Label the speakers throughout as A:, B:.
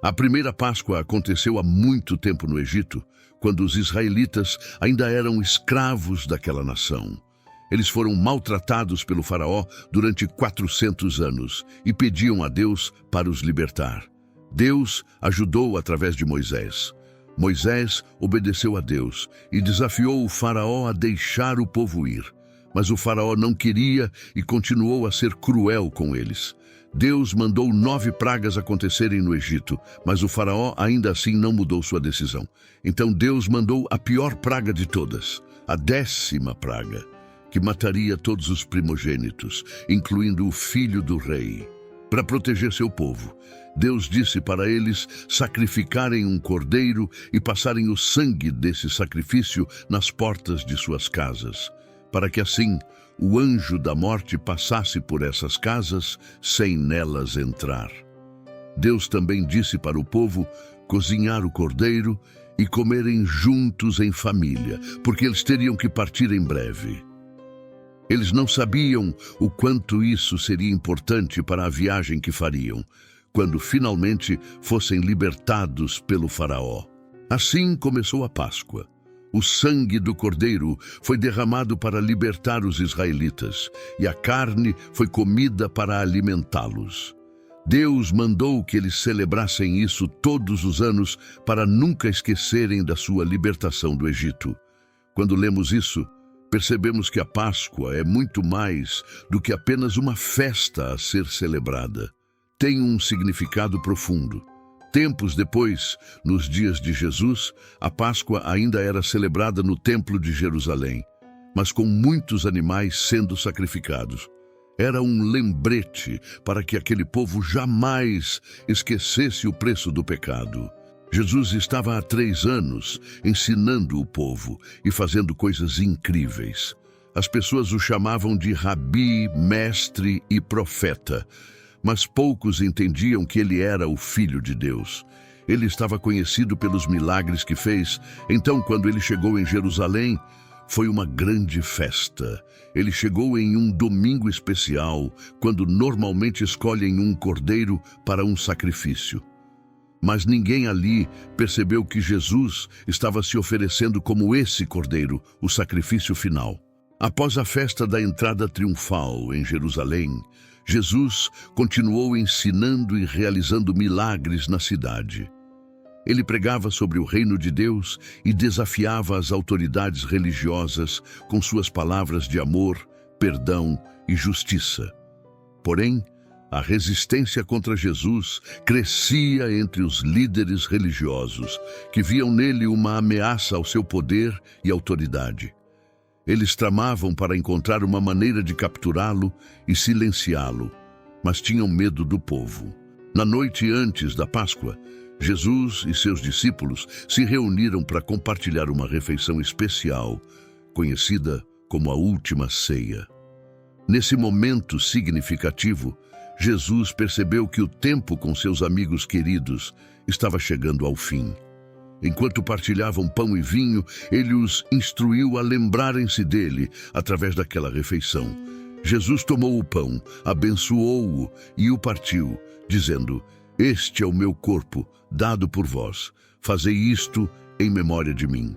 A: A primeira Páscoa aconteceu há muito tempo no Egito, quando os israelitas ainda eram escravos daquela nação. Eles foram maltratados pelo faraó durante 400 anos e pediam a Deus para os libertar. Deus ajudou através de Moisés. Moisés obedeceu a Deus e desafiou o faraó a deixar o povo ir. Mas o faraó não queria e continuou a ser cruel com eles. Deus mandou 9 pragas acontecerem no Egito, mas o faraó ainda assim não mudou sua decisão. Então Deus mandou a pior praga de todas, a 10ª praga, que mataria todos os primogênitos, incluindo o filho do rei. Para proteger seu povo, Deus disse para eles sacrificarem um cordeiro e passarem o sangue desse sacrifício nas portas de suas casas, para que assim o anjo da morte passasse por essas casas sem nelas entrar. Deus também disse para o povo cozinhar o cordeiro e comerem juntos em família, porque eles teriam que partir em breve. Eles não sabiam o quanto isso seria importante para a viagem que fariam, quando finalmente fossem libertados pelo faraó. Assim começou a Páscoa. O sangue do cordeiro foi derramado para libertar os israelitas, e a carne foi comida para alimentá-los. Deus mandou que eles celebrassem isso todos os anos para nunca esquecerem da sua libertação do Egito. Quando lemos isso, percebemos que a Páscoa é muito mais do que apenas uma festa a ser celebrada. Tem um significado profundo. Tempos depois, nos dias de Jesus, a Páscoa ainda era celebrada no Templo de Jerusalém, mas com muitos animais sendo sacrificados. Era um lembrete para que aquele povo jamais esquecesse o preço do pecado. Jesus estava há 3 anos ensinando o povo e fazendo coisas incríveis. As pessoas o chamavam de rabi, mestre e profeta, mas poucos entendiam que ele era o Filho de Deus. Ele estava conhecido pelos milagres que fez, então quando ele chegou em Jerusalém, foi uma grande festa. Ele chegou em um domingo especial, quando normalmente escolhem um cordeiro para um sacrifício. Mas ninguém ali percebeu que Jesus estava se oferecendo como esse cordeiro, o sacrifício final. Após a festa da entrada triunfal em Jerusalém, Jesus continuou ensinando e realizando milagres na cidade. Ele pregava sobre o reino de Deus e desafiava as autoridades religiosas com suas palavras de amor, perdão e justiça. Porém, a resistência contra Jesus crescia entre os líderes religiosos, que viam nele uma ameaça ao seu poder e autoridade. Eles tramavam para encontrar uma maneira de capturá-lo e silenciá-lo, mas tinham medo do povo. Na noite antes da Páscoa, Jesus e seus discípulos se reuniram para compartilhar uma refeição especial, conhecida como a Última Ceia. Nesse momento significativo, Jesus percebeu que o tempo com seus amigos queridos estava chegando ao fim. Enquanto partilhavam pão e vinho, ele os instruiu a lembrarem-se dele através daquela refeição. Jesus tomou o pão, abençoou-o e o partiu, dizendo: "Este é o meu corpo, dado por vós. Fazei isto em memória de mim."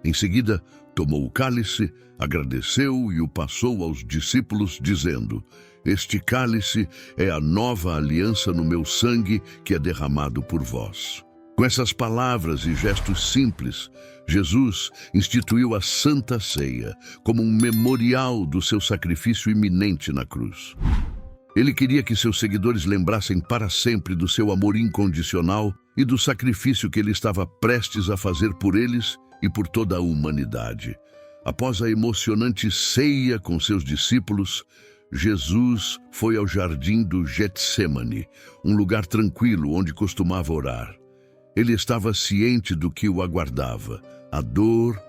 A: Em seguida, tomou o cálice, agradeceu e o passou aos discípulos, dizendo: "Este cálice é a nova aliança no meu sangue que é derramado por vós." Com essas palavras e gestos simples, Jesus instituiu a Santa Ceia como um memorial do seu sacrifício iminente na cruz. Ele queria que seus seguidores lembrassem para sempre do seu amor incondicional e do sacrifício que ele estava prestes a fazer por eles e por toda a humanidade. Após a emocionante ceia com seus discípulos, Jesus foi ao jardim do Getsêmani, um lugar tranquilo onde costumava orar. Ele estava ciente do que o aguardava, a dor,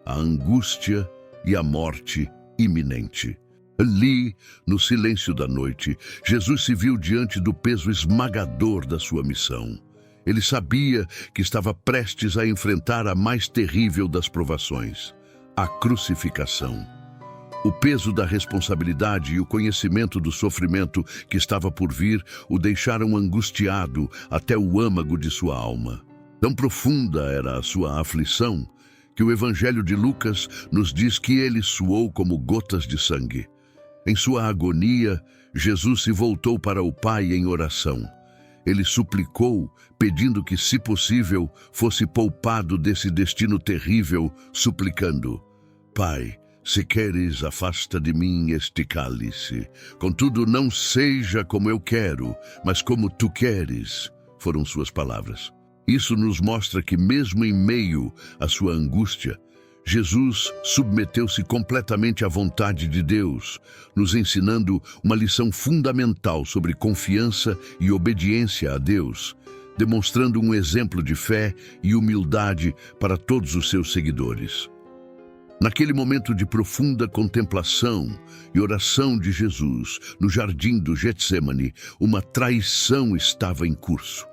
A: a angústia e a morte iminente. Ali, no silêncio da noite, Jesus se viu diante do peso esmagador da sua missão. Ele sabia que estava prestes a enfrentar a mais terrível das provações, a crucificação. O peso da responsabilidade e o conhecimento do sofrimento que estava por vir o deixaram angustiado até o âmago de sua alma. Tão profunda era a sua aflição que o Evangelho de Lucas nos diz que ele suou como gotas de sangue. Em sua agonia, Jesus se voltou para o Pai em oração. Ele suplicou, pedindo que, se possível, fosse poupado desse destino terrível, suplicando: Pai, se queres, afasta de mim este cálice. Contudo, não seja como eu quero, mas como tu queres, foram suas palavras. Isso nos mostra que, mesmo em meio à sua angústia, Jesus submeteu-se completamente à vontade de Deus, nos ensinando uma lição fundamental sobre confiança e obediência a Deus, demonstrando um exemplo de fé e humildade para todos os seus seguidores. Naquele momento de profunda contemplação e oração de Jesus, no jardim do Getsêmani, uma traição estava em curso.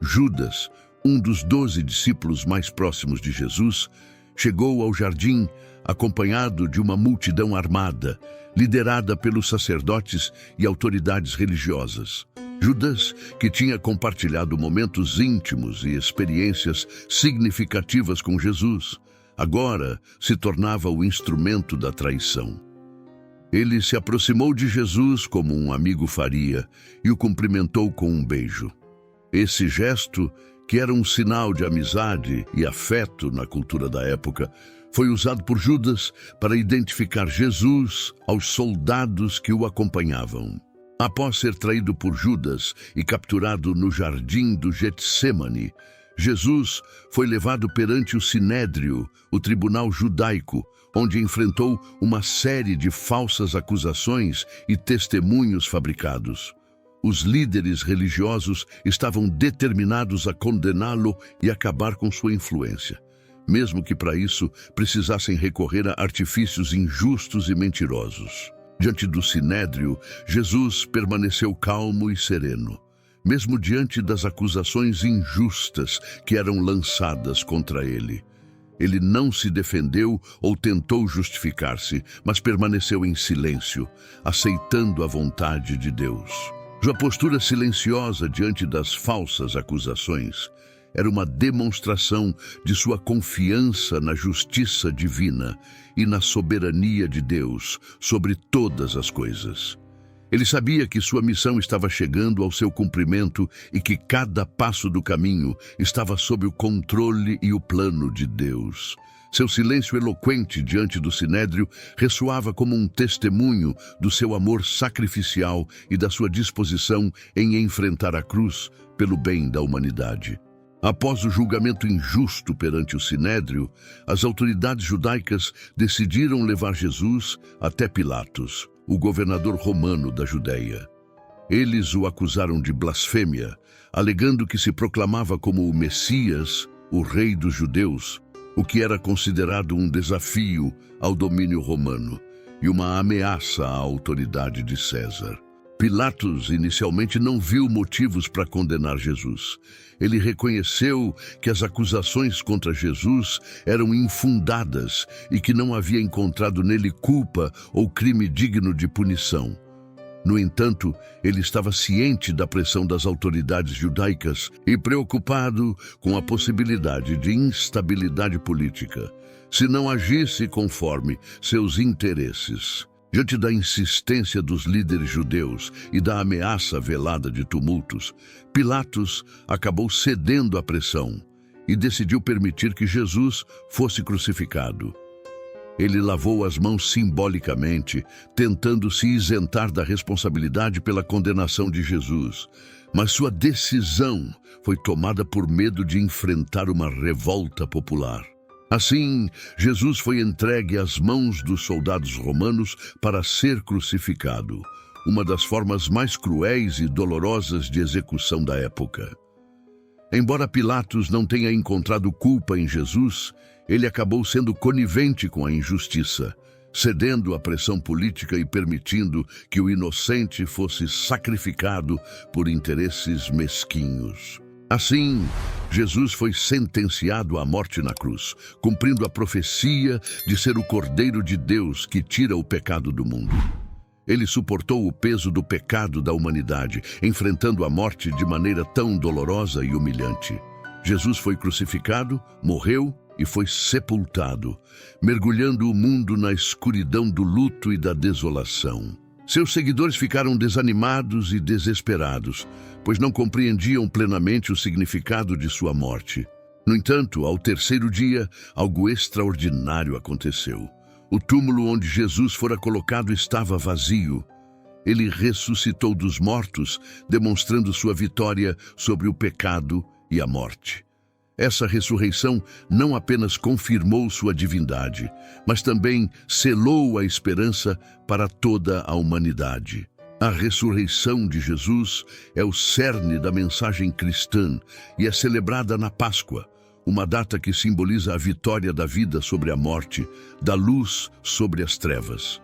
A: Judas, um dos 12 discípulos mais próximos de Jesus, chegou ao jardim acompanhado de uma multidão armada, liderada pelos sacerdotes e autoridades religiosas. Judas, que tinha compartilhado momentos íntimos e experiências significativas com Jesus, agora se tornava o instrumento da traição. Ele se aproximou de Jesus como um amigo faria e o cumprimentou com um beijo. Esse gesto, que era um sinal de amizade e afeto na cultura da época, foi usado por Judas para identificar Jesus aos soldados que o acompanhavam. Após ser traído por Judas e capturado no jardim do Getsêmani, Jesus foi levado perante o Sinédrio, o tribunal judaico, onde enfrentou uma série de falsas acusações e testemunhos fabricados. Os líderes religiosos estavam determinados a condená-lo e acabar com sua influência, mesmo que para isso precisassem recorrer a artifícios injustos e mentirosos. Diante do Sinédrio, Jesus permaneceu calmo e sereno, mesmo diante das acusações injustas que eram lançadas contra ele. Ele não se defendeu ou tentou justificar-se, mas permaneceu em silêncio, aceitando a vontade de Deus. Sua postura silenciosa diante das falsas acusações era uma demonstração de sua confiança na justiça divina e na soberania de Deus sobre todas as coisas. Ele sabia que sua missão estava chegando ao seu cumprimento e que cada passo do caminho estava sob o controle e o plano de Deus. Seu silêncio eloquente diante do Sinédrio ressoava como um testemunho do seu amor sacrificial e da sua disposição em enfrentar a cruz pelo bem da humanidade. Após o julgamento injusto perante o Sinédrio, as autoridades judaicas decidiram levar Jesus até Pilatos, o governador romano da Judéia. Eles o acusaram de blasfêmia, alegando que se proclamava como o Messias, o rei dos judeus, o que era considerado um desafio ao domínio romano e uma ameaça à autoridade de César. Pilatos inicialmente não viu motivos para condenar Jesus. Ele reconheceu que as acusações contra Jesus eram infundadas e que não havia encontrado nele culpa ou crime digno de punição. No entanto, ele estava ciente da pressão das autoridades judaicas e preocupado com a possibilidade de instabilidade política, se não agisse conforme seus interesses. Diante da insistência dos líderes judeus e da ameaça velada de tumultos, Pilatos acabou cedendo à pressão e decidiu permitir que Jesus fosse crucificado. Ele lavou as mãos simbolicamente, tentando se isentar da responsabilidade pela condenação de Jesus. Mas sua decisão foi tomada por medo de enfrentar uma revolta popular. Assim, Jesus foi entregue às mãos dos soldados romanos para ser crucificado, uma das formas mais cruéis e dolorosas de execução da época. Embora Pilatos não tenha encontrado culpa em Jesus, ele acabou sendo conivente com a injustiça, cedendo à pressão política e permitindo que o inocente fosse sacrificado por interesses mesquinhos. Assim, Jesus foi sentenciado à morte na cruz, cumprindo a profecia de ser o Cordeiro de Deus que tira o pecado do mundo. Ele suportou o peso do pecado da humanidade, enfrentando a morte de maneira tão dolorosa e humilhante. Jesus foi crucificado, morreu e foi sepultado, mergulhando o mundo na escuridão do luto e da desolação. Seus seguidores ficaram desanimados e desesperados, pois não compreendiam plenamente o significado de sua morte. No entanto, ao terceiro dia, algo extraordinário aconteceu. O túmulo onde Jesus fora colocado estava vazio. Ele ressuscitou dos mortos, demonstrando sua vitória sobre o pecado e a morte. Essa ressurreição não apenas confirmou sua divindade, mas também selou a esperança para toda a humanidade. A ressurreição de Jesus é o cerne da mensagem cristã e é celebrada na Páscoa, uma data que simboliza a vitória da vida sobre a morte, da luz sobre as trevas.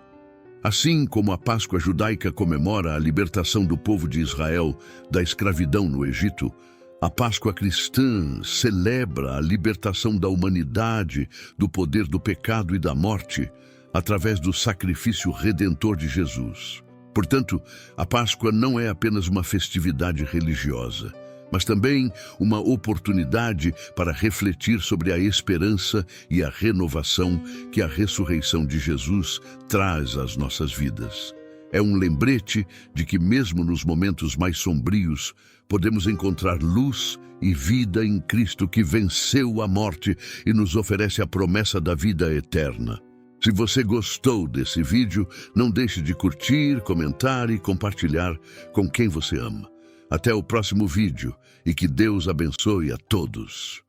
A: Assim como a Páscoa judaica comemora a libertação do povo de Israel da escravidão no Egito, a Páscoa cristã celebra a libertação da humanidade do poder do pecado e da morte através do sacrifício redentor de Jesus. Portanto, a Páscoa não é apenas uma festividade religiosa, mas também uma oportunidade para refletir sobre a esperança e a renovação que a ressurreição de Jesus traz às nossas vidas. É um lembrete de que, mesmo nos momentos mais sombrios, podemos encontrar luz e vida em Cristo, que venceu a morte e nos oferece a promessa da vida eterna. Se você gostou desse vídeo, não deixe de curtir, comentar e compartilhar com quem você ama. Até o próximo vídeo e que Deus abençoe a todos.